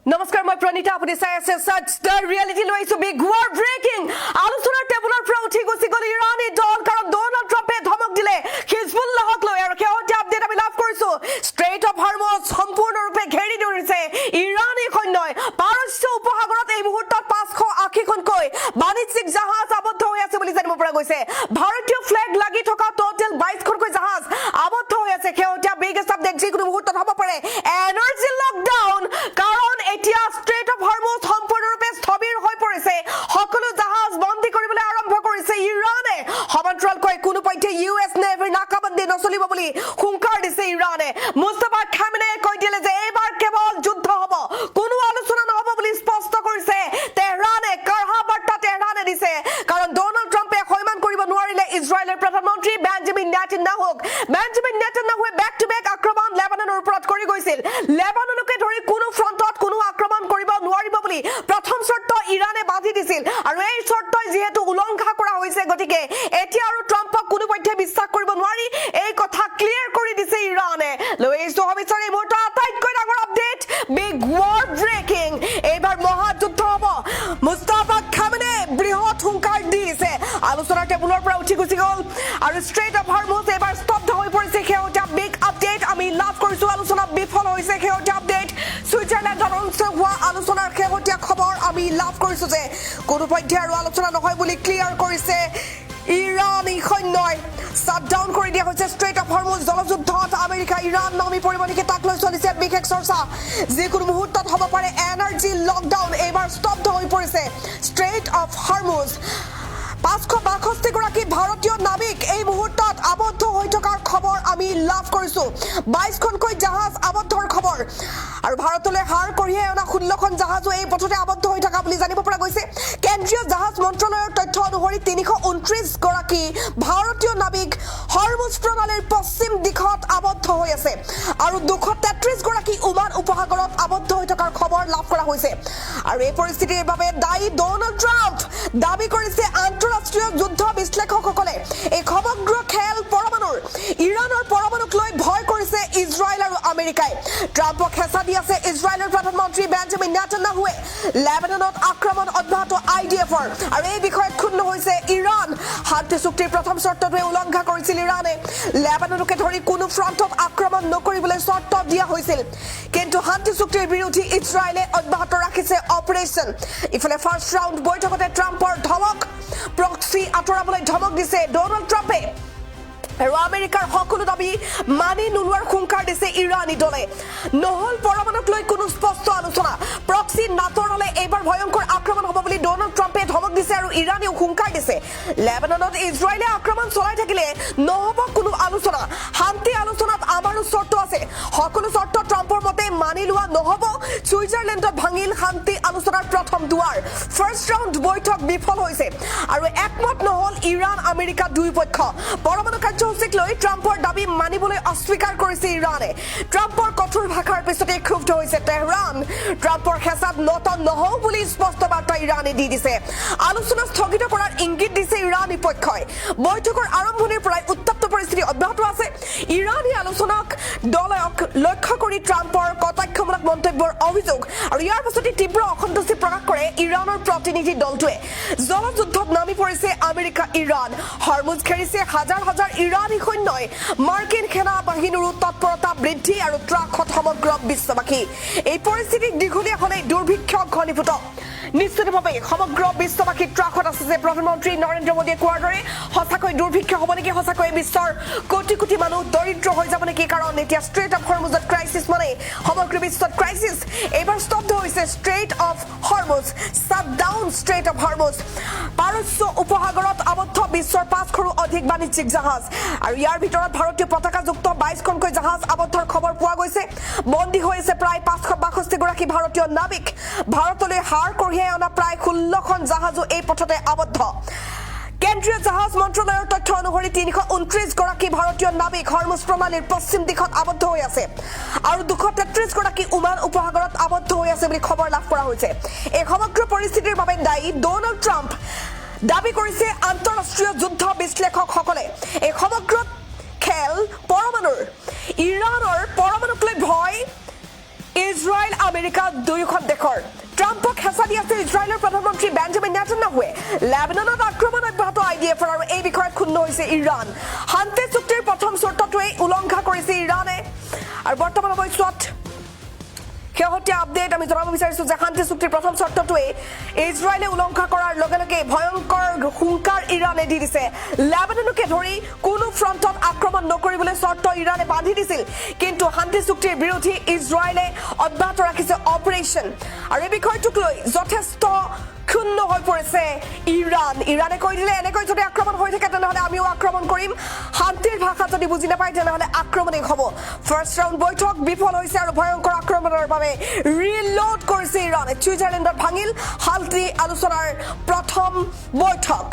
নমস্কাৰ মই প্ৰণিতা আপুনি চাই আছে Sach The Reality লৈ আছো বিগ ৱাৰ ব্ৰেকিং আলোচনাৰ টেবুলৰ পৰা উঠি গুচি গ'ল ইৰানী দল কাৰণ ডোনাল্ড ট্ৰাম্পে ধমক দিলে হিজবুল্লাহক লৈ আৰু কেওটি আপডেট আমি লাভ কৰিছো ষ্ট্ৰেইট অফ হৰমুজ সম্পূৰ্ণৰূপে ঘেৰি ধৰিছে ইৰানী সৈন্যই পাৰস্য উপসাগৰত এই মুহূৰ্তত 580খনকৈ বাণিজ্যিক জাহাজ আবদ্ধ হৈ আছে বুলি জানিব পৰা গৈছে ভাৰতীয় ফ্লেগ লাগি থকা টোটেল 22খনকৈ জাহাজ আবদ্ধ হৈ আছে কেওটি বিগেষ্ট আপডেট যিকোনো মুহূৰ্তত হ'ব পাৰে এনাৰ্জি লকডাউন কাৰণ এতিয়া ষ্ট্ৰেইট অফ হৰমুজ সম্পূৰ্ণৰূপে স্থবিৰ হৈ পৰিছে সকলো জাহাজ বন্দী কৰিবলৈ আৰম্ভ কৰিছে ইৰানে সমান্তৰালকৈ কোনো পক্ষে ইউএছ নেভিৰ নাকাবন্দী নচলিব বুলি হুংকাৰ দিছে ইৰানে মুস্তাফা খামেনে কৈ দিলে যে এইবাৰ কেৱল যুদ্ধ হ'ব কোনো আলোচনা নহ'ব বুলি স্পষ্ট কৰিছে তেহৰানে কাঢ়া বাৰ্তা তেহৰানে দিছে কাৰণ ডোনাল্ড ট্ৰাম্পে সন্মান কৰিব নোৱাৰিলে ইজৰাইলৰ প্ৰধানমন্ত্ৰী বেঞ্জামিন নেতান্যাহুক বেঞ্জামিন নেতান্যাহুৱে বেক টু বেক আক্ৰমণ লেবাননৰ ওপৰত কৰি গৈছিল লেবাননকে ধৰি কোনো ফ্ৰণ্টত কোনো আক্ৰমণ কৰিব নোৱাৰিব বুলি প্ৰথম শৰ্ত ইৰানে বান্ধি দিছিল আৰু এই শৰ্তই যেহেতু উলংঘা কৰা হৈছে গতিকে এতিয়া আৰু ট্ৰাম্পক কোনো পক্ষে বিশ্বাস কৰিব নোৱাৰি এই কথা ক্লিয়াৰ কৰি দিছে ইৰানে লুইছো হবিছৰ এই মুহূৰ্তৰ আটাইতকৈ ডাঙৰ আপডেট বিগ ৱাৰ ব্ৰেকিং এইবাৰ মহাযুদ্ধ হ'ব মুস্তাফা খামেনে বৃহৎ হুংকাৰ দিছে আলোচনাৰ টেবুলৰ পৰা উঠি গুচি গ'ল আৰু ষ্ট্ৰেইট অফ হৰমুজ এইবাৰ স্তব্ধ হৈ পৰিছে সেউজীয়া বিগ আপডেট আমি লাভ কৰিছো আলোচনা বিফল হৈছে সেউজীয়া আপডেট সুইজাৰলেণ্ডৰ অঞ্চল হোৱা আলোচনাৰ শেহতীয়া খবৰ আমি লাভ কৰিছো যে কোনো পক্ষে আৰু আলোচনা নহয় বুলি ক্লিয়াৰ কৰিছে ইৰানী সৈন্যই শাটডাউন কৰি দিয়া হৈছে ষ্ট্ৰেইট অফ হৰমুজ জলযুদ্ধত আমেৰিকা ইৰাণ নামি পৰিবনিকে তাক লৈ চলিছে বিশেষ চৰ্চা যিকোনো মুহূৰ্তত হ'ব পাৰে এনাৰ্জি লকডাউন এইবাৰ স্তব্ধ হৈ পৰিছে ষ্ট্ৰেইট অফ হৰমুজ 562 গৰাকী ভাৰতীয় নাবিক এই মুহূৰ্তত আবদ্ধ হৈ থকাৰ খবৰ আমি লাভ কৰিছো 22খনকৈ জাহাজ আবদ্ধৰ খবৰ আৰু ভাৰতলৈ হার কঢ়িয়াই অনা 16খন জাহাজো এই পথতে আবদ্ধ হৈ থকা বুলি জানিব পৰা গৈছে কেন্দ্ৰীয় জাহাজ মন্ত্ৰালয়ৰ তথ্য অনুসৰি 329 গৰাকী ভাৰতীয় নাবিক হৰমুজ প্ৰণালীৰ পশ্চিম দিশত আবদ্ধ হৈ আছে আৰু 233 গৰাকী ওমান উপসাগৰত আবদ্ধ হৈ থকাৰ খবৰ লাভ কৰা হৈছে আৰু এই পৰিস্থিতিৰ বাবে দায়ী ডোনাল্ড ট্ৰাম্প দাবী কৰিছে আন্তঃৰাষ্ট্ৰীয় যুদ্ধ বিশ্লেষকসকলে এই সমগ্ৰ খেল পৰমাণুৰ ইৰাণৰ পৰমাণুক লৈ ভয় কৰিছে ইজৰাইল আৰু আমেৰিকাই ট্ৰাম্পক হেঁচা দি আছে ইজৰাইলৰ প্ৰধানমন্ত্ৰী বেঞ্জামিন নেতান্যাহুৱে লেবাননত আক্ৰমণ অব্যাহত আইডিএফৰ আৰু এই বিষয়ত ক্ষুণ্ণ হৈছে ইৰাণ শান্তি চুক্তিৰ প্ৰথম চৰ্তটোৱে উলংঘা কৰিছিল ইৰাণে লেবাননকে ধৰি কোনো ফ্ৰণ্টত আক্ৰমণ নকৰিবলৈ চৰ্ত দিয়া হৈছিল কিন্তু শান্তি চুক্তিৰ বিৰোধী ইজৰাইলে অব্যাহত ৰাখিছে অপাৰেশ্যন ইফালে ফাৰ্ষ্ট ৰাউণ্ড বৈঠকতে ট্ৰাম্পৰ ধমক প্ৰক্সি আঁতৰাবলৈ ধমক দিছে ডোনাল্ড ট্ৰাম্পে আৰু আমেৰিকাৰ সকলো দাবী মানি নোলোৱাৰ হুংকাৰ দিছে ইৰানী দলে নহল পৰমাণুক লৈ কোনো স্পষ্ট আলোচনা প্ৰক্সি নাতৰালে এইবাৰ ভয়ংকৰ আক্ৰমণ হ'ব বুলি ডোনাল্ড ট্ৰাম্পে ধমক দিছে আৰু ইৰানেও হুংকাৰ দিছে লেবাননত ইজৰাইলে আক্ৰমণ চলাই থাকিলে নহব কোনো আলোচনা শান্তি আলোচনাত আমাৰো চৰ্ত আছে সকলো চৰ্ত ট্ৰাম্পৰ মতে মানি লোৱা নহব সুইজাৰলেণ্ডত ভাঙিল শান্তি আলোচনাৰ প্ৰথম দুৱাৰ ফাৰ্ষ্ট ৰাউণ্ড বৈঠক বিফল হৈছে আৰু একমত নহল ইৰাণ আমেৰিকা দুই পক্ষ পৰমাণু কাৰ্যসূচীক লৈ ট্ৰাম্পৰ দাবী মানিবলৈ অস্বীকাৰ কৰিছে ইৰাণে ট্ৰাম্পৰ কঠোৰ ভাষাৰ পিছতে ক্ষুব্ধ হৈছে তেহৰান ট্ৰাম্পৰ হেঁচাত নত নহও বুলি স্পষ্ট বাৰ্তা ইৰাণে দি দিছে আলোচনা স্থগিত কৰাৰ ইংগিত দিছে ইৰাণী পক্ষই বৈঠকৰ আৰম্ভণিৰ পৰাই উত্তপ্ত পৰিস্থিতি অব্যাহত আছে ইৰাণী আলোচনাক দলক লক্ষ্য কৰি ট্ৰাম্পৰ কটাক্ষমূলক মন্তব্যৰ অভিযোগ আৰু ইয়াৰ পাছতে তীব্ৰ অসন্তুষ্টি প্ৰকাশ কৰে ইৰাণৰ প্ৰতিনিধি দলটোৱে জলযুদ্ধত নামি পৰিছে আমেৰিকা ইৰাণ হৰমুজ ঘেৰিছে হাজাৰ হাজাৰ ইৰানী সৈন্যই মাৰ্কিন সেনা বাহিনীৰ তৎপৰতা বৃদ্ধি আৰু ট্ৰাকত সমগ্ৰ বিশ্ববাসী এই পৰিস্থিতিক দীঘলীয়া হলে দুৰ্ভিক্ষ ঘনীভূত নিশ্চিতভাৱে সমগ্ৰ বিশ্ববাসী ট্ৰাকত আছে যে প্ৰধানমন্ত্ৰী নৰেন্দ্ৰ মোদীয়ে কোৱাৰ দৰে সঁচাকৈ দুৰ্ভিক্ষ হ'ব নেকি সঁচাকৈ বিশ্বৰ কোটি কোটি মানুহ দৰিদ্ৰ হৈ যাব নেকি কাৰণ এতিয়া ষ্ট্ৰেইট অফ হৰমুজত ক্ৰাইচিছ মানে সমগ্ৰ বিশ্বত ক্ৰাইচিছ এইবাৰ স্তব্ধ হৈছে strait of Hormuz shutdown strait of Hormuz পাৰস্য উপসাগৰত আবদ্ধ বিশ্বৰ 5খৰো অধিক বাণিজ্যিক জাহাজ আৰু ইয়াৰ ভিতৰত ভাৰতীয় পতাকাযুক্ত 22খনকৈ জাহাজ আবদ্ধৰ খবৰ পোৱা গৈছে বন্দী হৈ আছে প্ৰায় 562 গৰাকী ভাৰতীয় নাবিক ভাৰতলৈ হাৰ কঢ়িয়াই অনা প্ৰায় 16খন জাহাজো এই পথতে আবদ্ধ কেন্দ্ৰীয় জাহাজ মন্ত্ৰালয়ৰ তথ্য অনুসৰি 329 গৰাকী ভাৰতীয় নাবিক হৰমুজ প্ৰণালীৰ পশ্চিম দিশত আবদ্ধ হৈ আছে আৰু 233 গৰাকী ওমান উপসাগৰত আবদ্ধ হৈ আছে বুলি খবৰ লাভ কৰা হৈছে এই সমগ্ৰ পৰিস্থিতিৰ বাবে দায়ী ডোনাল্ড ট্ৰাম্প দাবী কৰিছে আন্তঃৰাষ্ট্ৰীয় যুদ্ধ বিশ্লেষকসকলে এই সমগ্ৰ খেল পৰমাণুৰ ইৰাণৰ পৰমাণুক লৈ ভয় ইজৰাইল আমেৰিকা দুয়োখন দেশৰ ট্ৰাম্পক হেঁচা দি আছে ইজৰাইলৰ প্ৰধানমন্ত্ৰী বেঞ্জামিন নেতান্যাহুৱে লেবাননত আক্ৰমণ অব্যাহত IDF আৰু এই বিষয়ত ক্ষুণ্ণ হৈছে ইৰাণ শান্তি চুক্তিৰ প্ৰথম চৰ্তটোৱে উলংঘা কৰিছে ইৰাণে আৰু বৰ্তমান সময়ত শেহতীয়া আপডেট আমি জনাব বিচাৰিছো যে শান্তি চুক্তিৰ প্ৰথম চৰ্তটোৱে ইজৰাইলে উলংঘা কৰাৰ লগে লগে ভয়ংকৰ হুংকাৰ ইৰাণে দি দিছে লেবাননকে ধৰি কোনো ফ্ৰণ্টত আক্ৰমণ নকৰিবলৈ চৰ্ত ইৰাণে বান্ধি দিছিল কিন্তু শান্তি চুক্তিৰ বিৰোধী ইজৰাইলে অব্যাহত ৰাখিছে অপাৰেশ্যন আৰু এই বিষয়টোক লৈ যথেষ্ট ক্ষুণ্ণ হৈ পৰিছে ইৰাণে কৈ দিলে এনেকৈ যদি আক্ৰমণ হৈ থাকে তেনেহ'লে আমিও আক্ৰমণ কৰিম শান্তিৰ ভাষা যদি বুজি নাপায় তেনেহ'লে আক্ৰমণেই হ'ব ফাৰ্ষ্ট ৰাউণ্ড বৈঠক বিফল হৈছে আৰু ভয়ংকৰ আক্ৰমণৰ বাবে ৰিলোড কৰিছে ইৰাণে ছুইজাৰলেণ্ডত ভাঙিল শান্তি আলোচনাৰ প্ৰথম বৈঠক